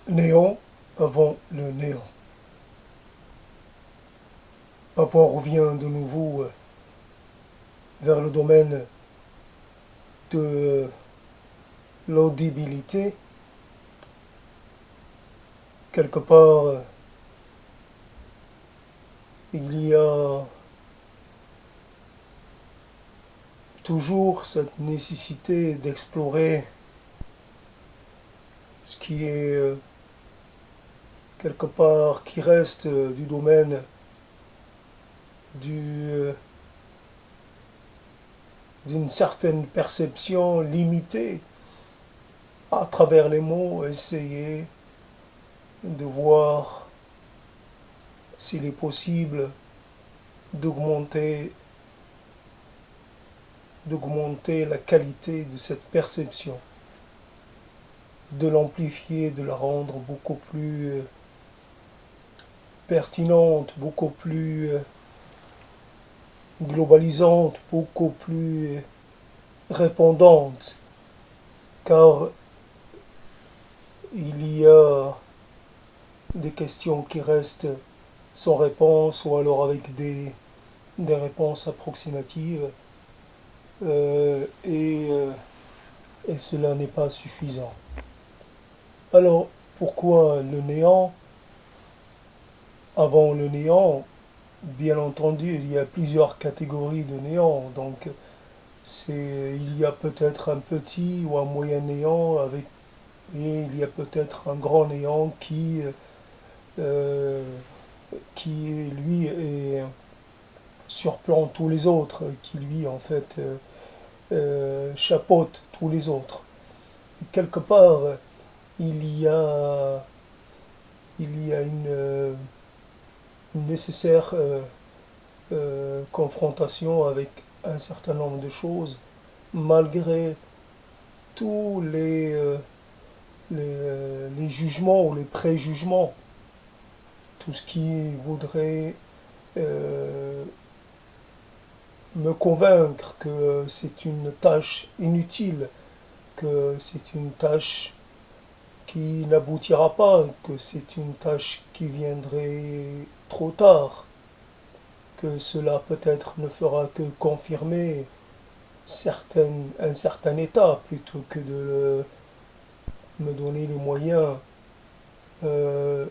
Néant avant le néant. Après, on revient de nouveau vers le domaine de l'audibilité. Quelque part, il y a toujours cette nécessité d'explorer ce qui est quelque part qui reste du domaine du, d'une certaine perception limitée à travers les mots, essayer de voir s'il est possible d'augmenter d'augmenter la qualité de cette perception, de l'amplifier, de la rendre beaucoup plus pertinente, beaucoup plus globalisante, beaucoup plus répondante, car il y a des questions qui restent sans réponse ou alors avec des réponses approximatives euh, et, euh, et cela n'est pas suffisant. Alors pourquoi le néant? Avant le néant, bien entendu, il y a plusieurs catégories de néant. Donc il y a peut-être un petit ou un moyen néant avec et il y a peut-être un grand néant euh, qui lui surplombe tous les autres, qui lui en fait chapeaute tous les autres. Et quelque part, il y a, il y a une nécessaire confrontation avec un certain nombre de choses, malgré tous les jugements ou les préjugements, tout ce qui voudrait euh, me convaincre que c'est une tâche inutile, que c'est une tâche qui n'aboutira pas, que c'est une tâche qui viendrait trop tard, que cela peut-être ne fera que confirmer un certain état plutôt que de me donner les moyens euh,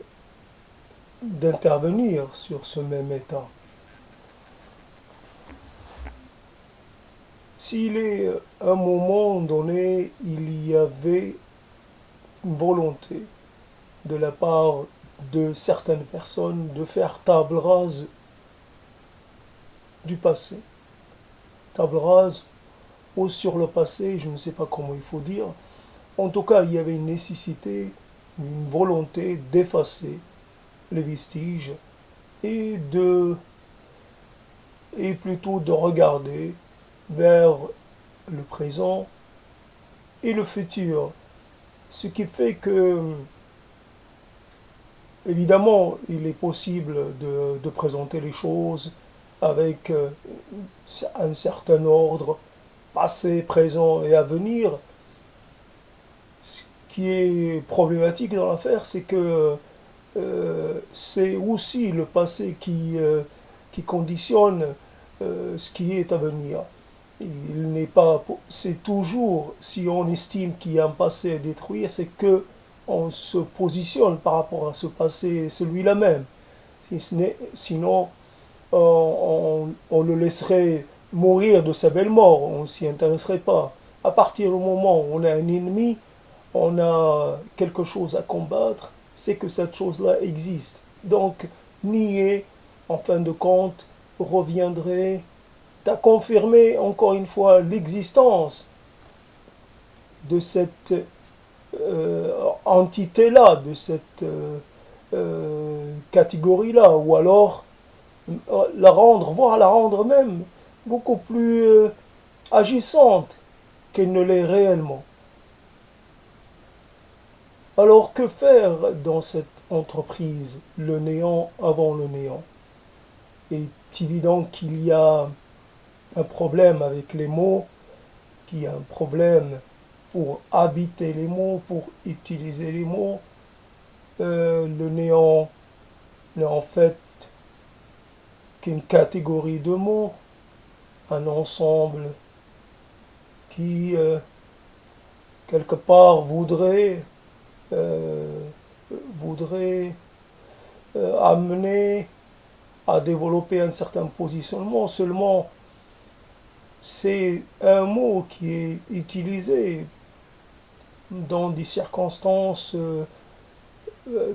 d'intervenir sur ce même état. S'il est à un moment donné, il y avait une volonté de la part de certaines personnes de faire table rase du passé, table rase ou sur le passé, je ne sais pas comment il faut dire. En tout cas, il y avait une nécessité, une volonté d'effacer les vestiges et et plutôt de regarder vers le présent et le futur. Ce qui fait que, évidemment, il est possible de présenter les choses avec un certain ordre, passé, présent et à venir. Ce qui est problématique dans l'affaire, c'est que c'est aussi le passé qui conditionne ce qui est à venir. Il n'est pas, c'est toujours, si on estime qu'il y a un passé à détruire, c'est que on se positionne par rapport à ce passé, celui-là même. Sinon, on le laisserait mourir de sa belle mort, on ne s'y intéresserait pas. À partir du moment où on a un ennemi, on a quelque chose à combattre, c'est que cette chose-là existe. Donc, nier, en fin de compte, reviendrait à confirmer encore une fois l'existence de cette entité-là, de cette catégorie-là, ou alors voire la rendre même beaucoup plus agissante qu'elle ne l'est réellement. Alors que faire dans cette entreprise, le néant avant le néant? Il est évident qu'il y a un problème avec les mots, qu'il y a un problème pour habiter les mots, pour utiliser les mots, Le néant n'est en fait qu'une catégorie de mots, un ensemble qui, quelque part, euh, voudrait amener à développer un certain positionnement. Seulement, c'est un mot qui est utilisé dans des circonstances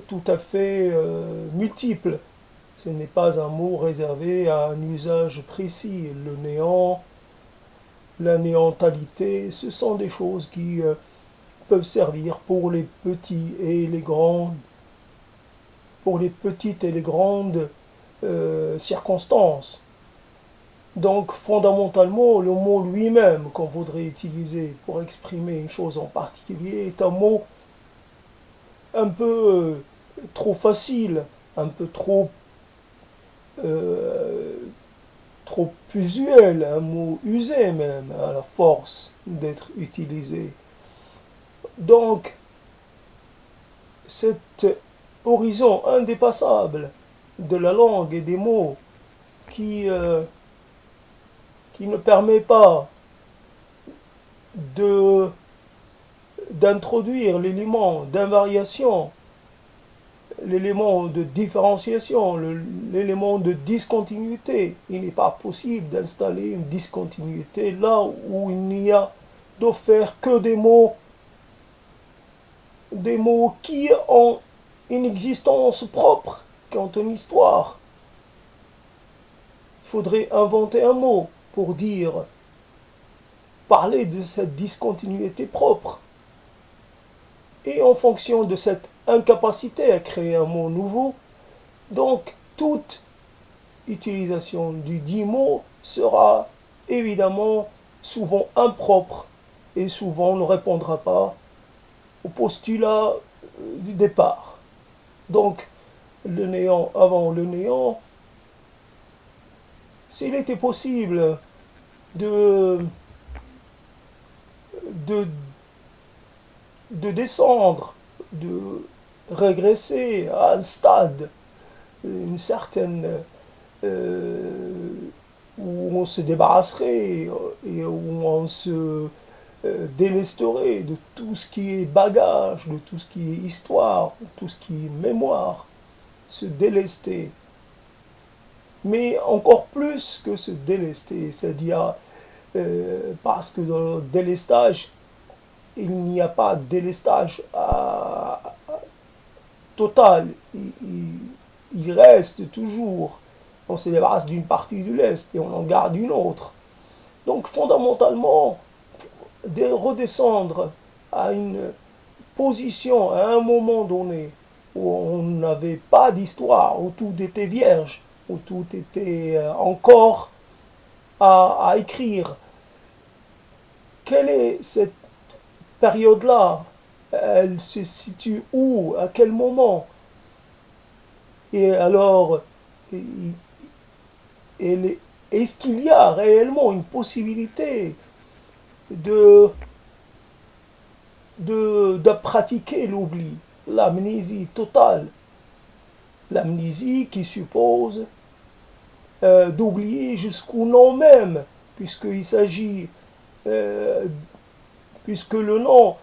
tout à fait multiples. Ce n'est pas un mot réservé à un usage précis. Le néant, la néantalité, ce sont des choses qui peuvent servir pour les petits et les grands, pour les petites et les grandes circonstances. Donc fondamentalement, le mot lui-même qu'on voudrait utiliser pour exprimer une chose en particulier est un mot un peu trop facile, un peu euh, trop usuel, un mot usé même à la force d'être utilisé. Donc cet horizon indépassable de la langue et des mots qui ne permet pas de d'introduire l'élément d'invariation, l'élément de différenciation, l'élément de discontinuité. Il n'est pas possible d'installer une discontinuité là où il n'y a d'offert que des mots qui ont une existence propre, qui ont une histoire. Il faudrait inventer un mot pour parler de cette discontinuité propre. Et en fonction de cette incapacité à créer un mot nouveau, donc toute utilisation du dit mot sera évidemment souvent impropre et souvent ne répondra pas au postulat du départ. Donc le néant avant le néant, s'il était possible de, de, de descendre, de régresser à un stade, une certaine euh, où on se débarrasserait et où on se délesterait de tout ce qui est bagage, de tout ce qui est histoire, de tout ce qui est mémoire, se délester. Mais encore plus que se délester, c'est-à-dire parce que dans le délestage, il n'y a pas de délestage total. Il reste toujours. On se débarrasse d'une partie de l'Est et on en garde une autre. Donc fondamentalement, de redescendre à une position à un moment donné où on n'avait pas d'histoire, où tout était vierge, où tout était encore à écrire. Quelle est cette période-là? Elle se situe où? À quel moment? Et alors, est-ce qu'il y a réellement une possibilité de, de pratiquer l'oubli, l'amnésie totale? L'amnésie qui suppose d'oublier jusqu'au nom même, puisqu'il s'agit, euh, puisque le nom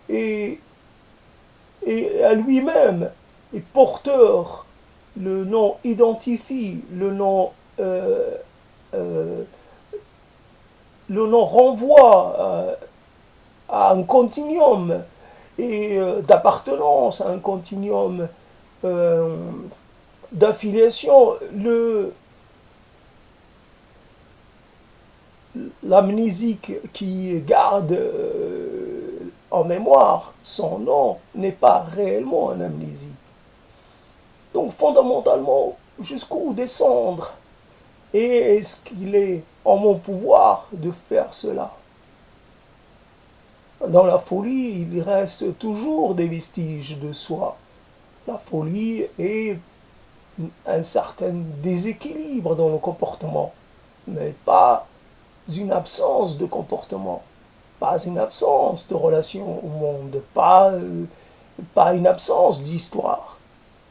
est, est à lui-même est porteur, le nom identifie, euh, euh, le nom renvoie à un continuum et d'appartenance, à un continuum euh, d'affiliation. L'amnésique qui garde en mémoire son nom n'est pas réellement une amnésie. Donc fondamentalement, jusqu'où descendre? Et est-ce qu'il est en mon pouvoir de faire cela? Dans la folie, il reste toujours des vestiges de soi. La folie est un certain déséquilibre dans le comportement, mais pas une absence de comportement, pas une absence de relation au monde, pas pas une absence d'histoire.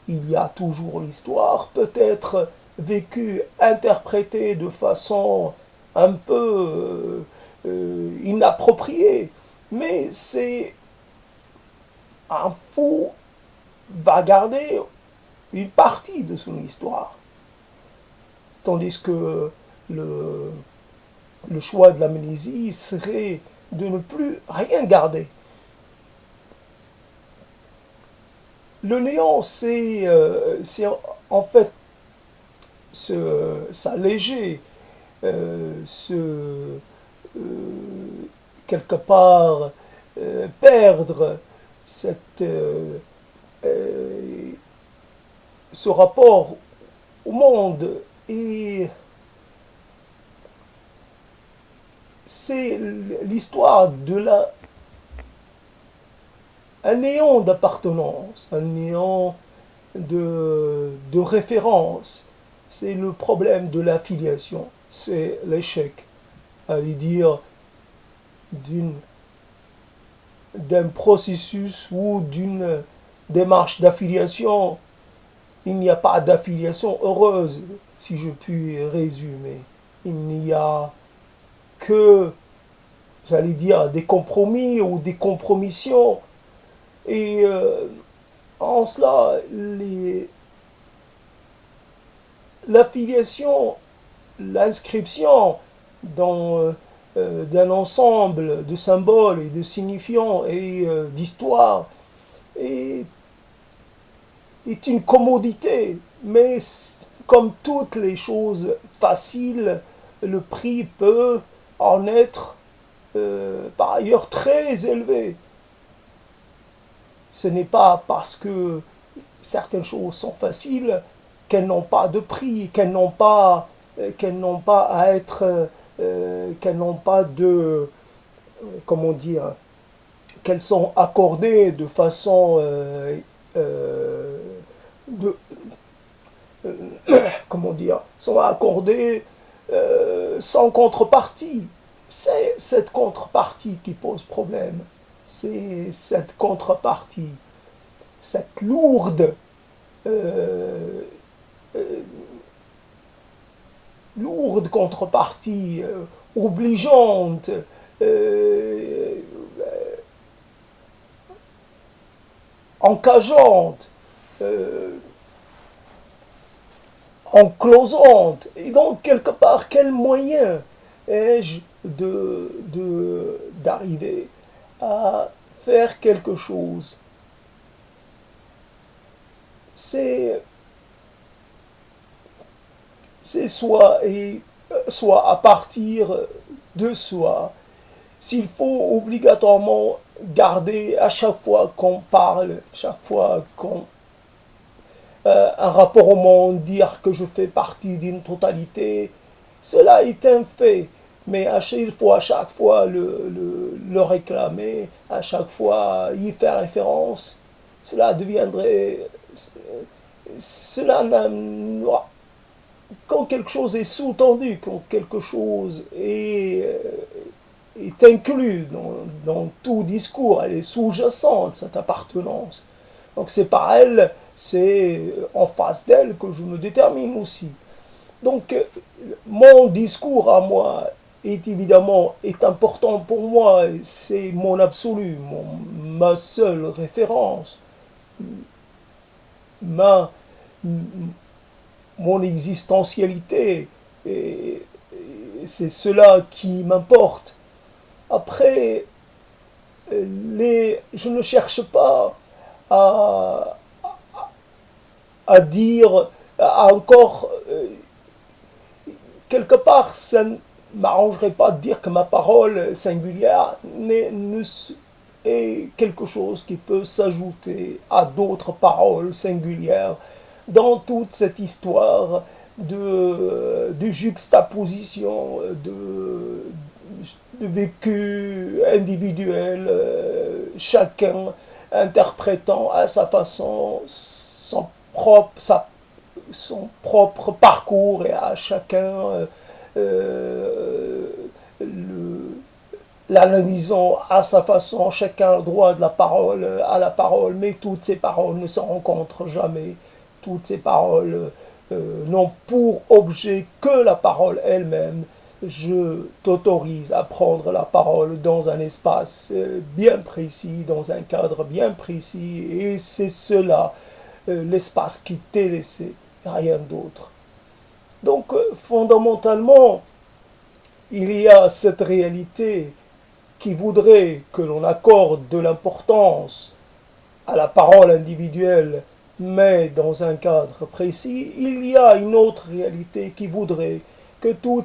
Il y a toujours l'histoire, peut-être vécue, interprétée de façon un peu inappropriée, mais c'est un fou va garder une partie de son histoire. Tandis que le choix de l'amnésie serait de ne plus rien garder. Le néant, c'est en fait s'alléger, quelque part perdre cette, euh, ce rapport au monde. Et c'est l'histoire un néant d'appartenance, un néant de référence. C'est le problème de l'affiliation, c'est l'échec, allez dire, d'une d'un processus ou d'une démarche d'affiliation. Il n'y a pas d'affiliation heureuse, si je puis résumer. Il n'y a que, j'allais dire, des compromis ou des compromissions. Et en cela, l'affiliation, l'inscription dans d'un ensemble de symboles et de signifiants et d'histoires est, est une commodité, mais comme toutes les choses faciles, le prix peut en être par ailleurs très élevé. Ce n'est pas parce que certaines choses sont faciles qu'elles n'ont pas de prix, qu'elles n'ont pas à être, qu'elles n'ont pas de, comment dire, qu'elles sont accordées de façon, euh, de, comment dire, sont accordées sans contrepartie. C'est cette contrepartie qui pose problème. C'est cette contrepartie, cette lourde, euh, euh, lourde contrepartie, obligeante, euh, encageante, euh, enclosante. Et donc, quelque part, quel moyen ai-je d'arriver à faire quelque chose? C'est soit à partir de soi. S'il faut obligatoirement garder à chaque fois qu'on parle, chaque fois qu'on un rapport au monde, dire que je fais partie d'une totalité, cela est un fait. Mais il faut à chaque fois le réclamer, à chaque fois y faire référence. Cela deviendrait. Cela quand quelque chose est sous-tendu, quand quelque chose est inclus dans tout discours, elle est sous-jacente, cette appartenance. Donc c'est par elle, c'est en face d'elle que je me détermine aussi. Donc mon discours à moi est important pour moi, c'est mon absolu, ma seule référence, ma, mon existentialité, et c'est cela qui m'importe. Après, je ne cherche pas à, à dire, à encore, quelque part, ça ne m'arrangerait pas de dire que ma parole singulière est quelque chose qui peut s'ajouter à d'autres paroles singulières dans toute cette histoire de juxtaposition, de vécu individuel, chacun interprétant à sa façon son propre parcours et à chacun le, l'analysant à sa façon, chacun a droit de la parole, à la parole, mais toutes ces paroles ne se rencontrent jamais. Toutes ces paroles n'ont pour objet que la parole elle-même. Je t'autorise à prendre la parole dans un espace bien précis, dans un cadre bien précis, et c'est cela, l'espace qui t'est laissé, rien d'autre. Donc, fondamentalement, il y a cette réalité qui voudrait que l'on accorde de l'importance à la parole individuelle, mais dans un cadre précis. Il y a une autre réalité qui voudrait que tout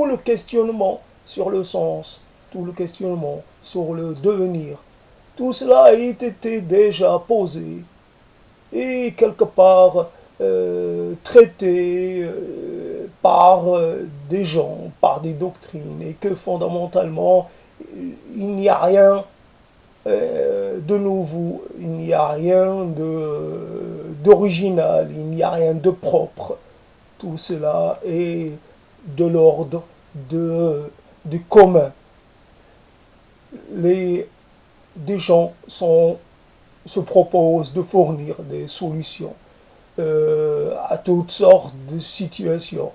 le questionnement sur le sens, tout le questionnement sur le devenir, tout cela ait été déjà posé et quelque part traité par des gens, par des doctrines, et que fondamentalement il n'y a rien de nouveau, il n'y a rien d'original, il n'y a rien de propre. Tout cela est de l'ordre du commun. Des gens se proposent de fournir des solutions à toutes sortes de situations,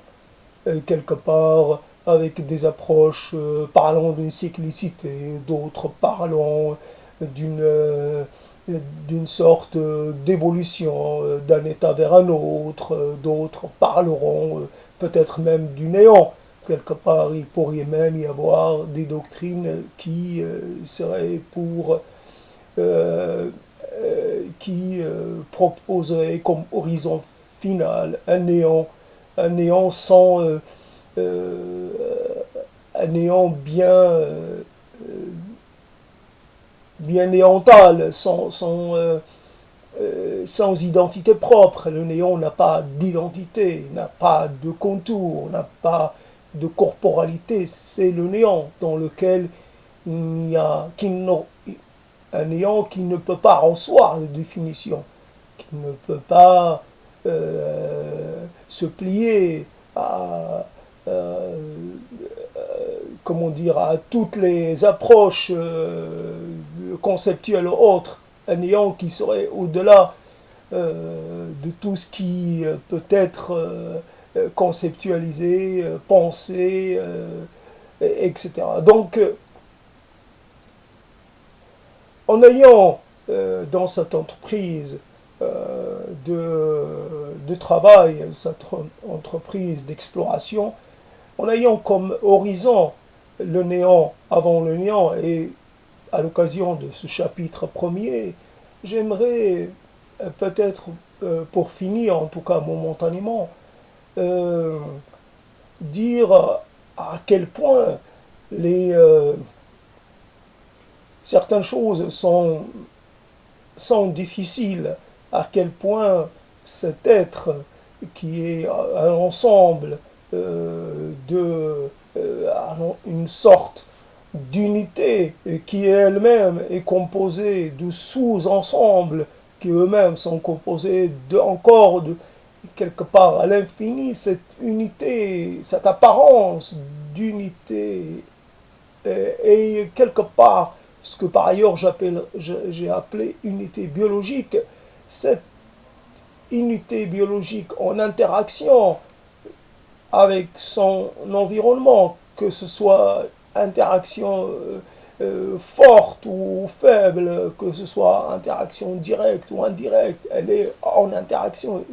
quelque part avec des approches parlant d'une cyclicité, d'autres parlant d'une sorte d'évolution d'un état vers un autre, d'autres parleront peut-être même du néant. Quelque part, il pourrait même y avoir des doctrines qui seraient qui proposeraient comme horizon final un néant sans euh, un néant bien néantal, sans identité propre. Le néant n'a pas d'identité, n'a pas de contour, n'a pas de corporalité. C'est le néant dans lequel il n'y a un néant qui ne peut pas recevoir de définition, qui ne peut pas se plier à, euh, comment dire, à toutes les approches conceptuelles autres, un néant qui serait au-delà de tout ce qui peut être conceptualisé, pensé, etc. Donc, en ayant dans cette entreprise de travail, cette entreprise d'exploration, en ayant comme horizon le néant avant le néant, et à l'occasion de ce chapitre premier, j'aimerais peut-être, pour finir, en tout cas momentanément, euh, dire à quel point les, certaines choses sont difficiles, à quel point cet être qui est un ensemble une sorte d'unité qui elle-même est composée de sous-ensembles qui eux-mêmes sont composés encore de quelque part à l'infini, cette unité, cette apparence d'unité est quelque part ce que par ailleurs j'ai appelé unité biologique. Cette unité biologique en interaction avec son environnement, que ce soit interaction forte ou faible, que ce soit interaction directe ou indirecte, elle est en interaction,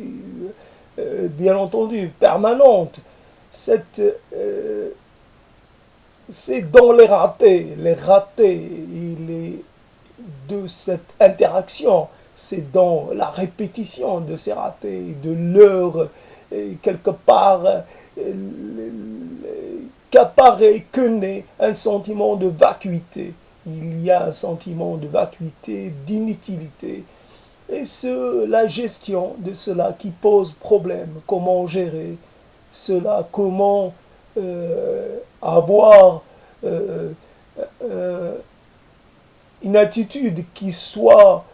bien entendu, permanente. C'est dans les ratés de cette interaction, c'est dans la répétition de ces ratés, de leur, quelque part, qu'apparaît, que naît un sentiment de vacuité. Il y a un sentiment de vacuité, d'inutilité. Et c'est la gestion de cela qui pose problème. Comment gérer cela? Comment avoir euh, euh, une attitude qui soit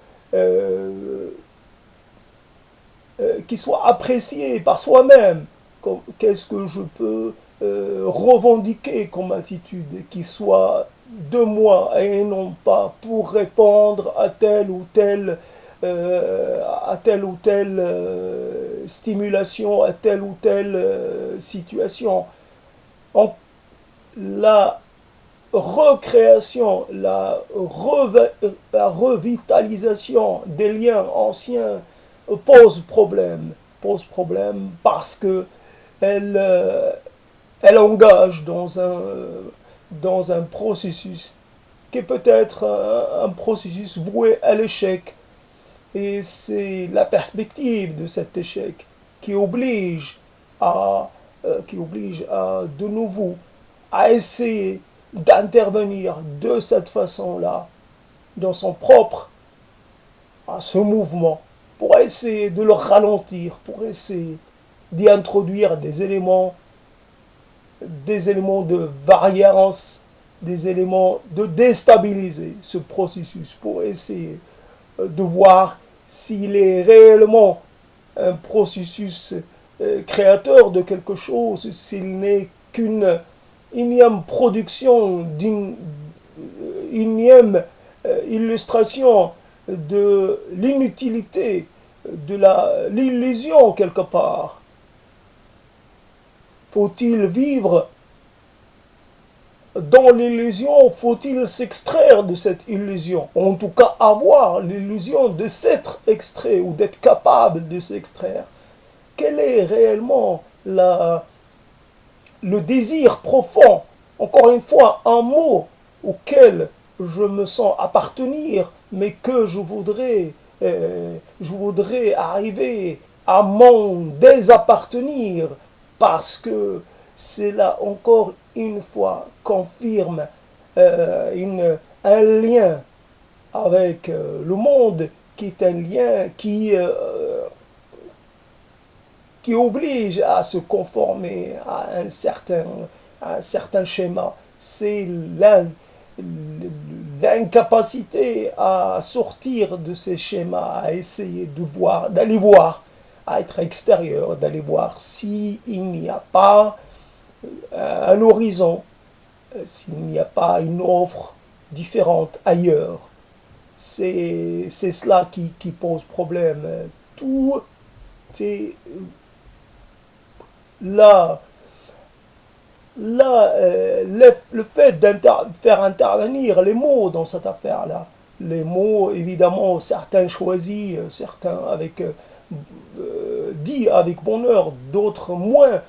appréciée par soi-même? Qu'est-ce que je peux revendiquée comme attitude, qui soit de moi et non pas pour répondre à telle ou telle stimulation, à telle ou telle situation. En, la recréation, la revitalisation des liens anciens pose problème parce que elle, elle engage dans un processus qui est peut-être un processus voué à l'échec. Et c'est la perspective de cet échec qui oblige qui oblige de nouveau à essayer d'intervenir de cette façon-là dans son propre à ce mouvement pour essayer de le ralentir, pour essayer d'y introduire des éléments de variance, des éléments de déstabiliser ce processus pour essayer de voir s'il est réellement un processus créateur de quelque chose, s'il n'est qu'une énième production, d'une énième illustration de l'inutilité, de l'illusion quelque part. Faut-il vivre dans l'illusion? Faut-il s'extraire de cette illusion? En tout cas, avoir l'illusion de s'être extrait ou d'être capable de s'extraire. Quel est réellement le désir profond? Encore une fois, un mot auquel je me sens appartenir, mais que je voudrais arriver à m'en désappartenir parce que cela encore une fois confirme un lien avec le monde qui est un lien qui oblige à se conformer à un certain schéma. C'est l'incapacité à sortir de ces schémas, à essayer d'aller voir, à être extérieur, d'aller voir s'il n'y a pas un horizon, s'il n'y a pas une offre différente ailleurs. C'est cela qui pose problème. Tout est là. Le fait de faire intervenir les mots dans cette affaire-là, les mots, évidemment, certains choisis, certains dits avec bonheur, d'autres moins,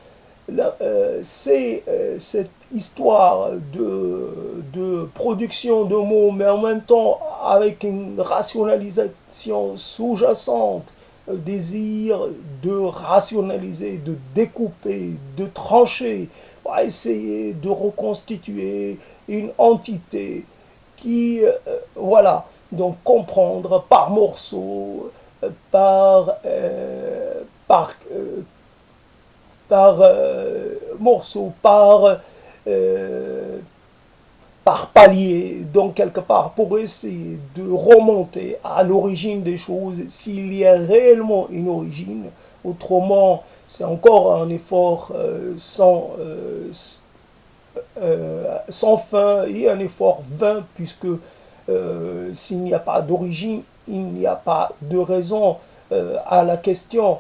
c'est cette histoire de production de mots, mais en même temps avec une rationalisation sous-jacente, désir de rationaliser, de découper, de trancher, pour essayer de reconstituer une entité qui, voilà, donc comprendre par morceaux, par morceaux, par palier, donc quelque part pour essayer de remonter à l'origine des choses, s'il y a réellement une origine. Autrement, c'est encore un effort sans fin et un effort vain, puisque s'il n'y a pas d'origine, il n'y a pas de raison à la question.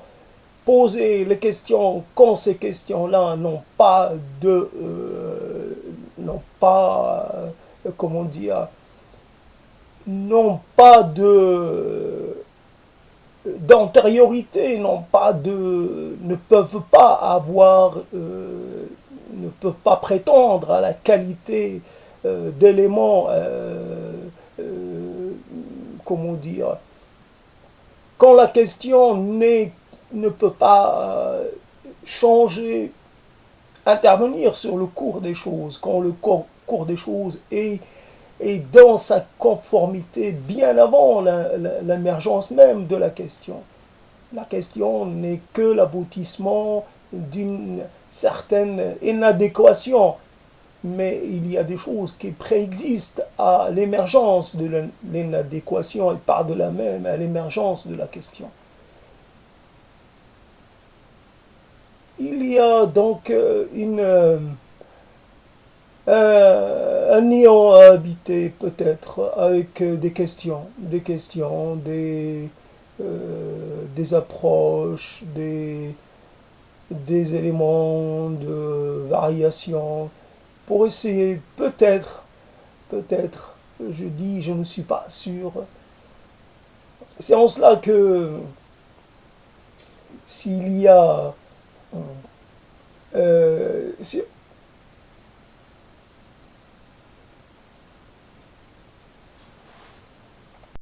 Poser les questions quand ces questions-là comment dire, n'ont pas d'antériorité, ne peuvent pas ne peuvent pas prétendre à la qualité d'éléments, comment dire, quand la question ne peut pas changer, intervenir sur le cours des choses, quand le cours des choses est dans sa conformité bien avant l'émergence même de la question. La question n'est que l'aboutissement d'une certaine inadéquation, mais il y a des choses qui préexistent à l'émergence de l'inadéquation et par-delà même à l'émergence de la question. il y a donc un néant à habiter peut-être avec des approches, des éléments de variation pour essayer peut-être, je dis, je ne suis pas sûr. C'est en cela que s'il y a, si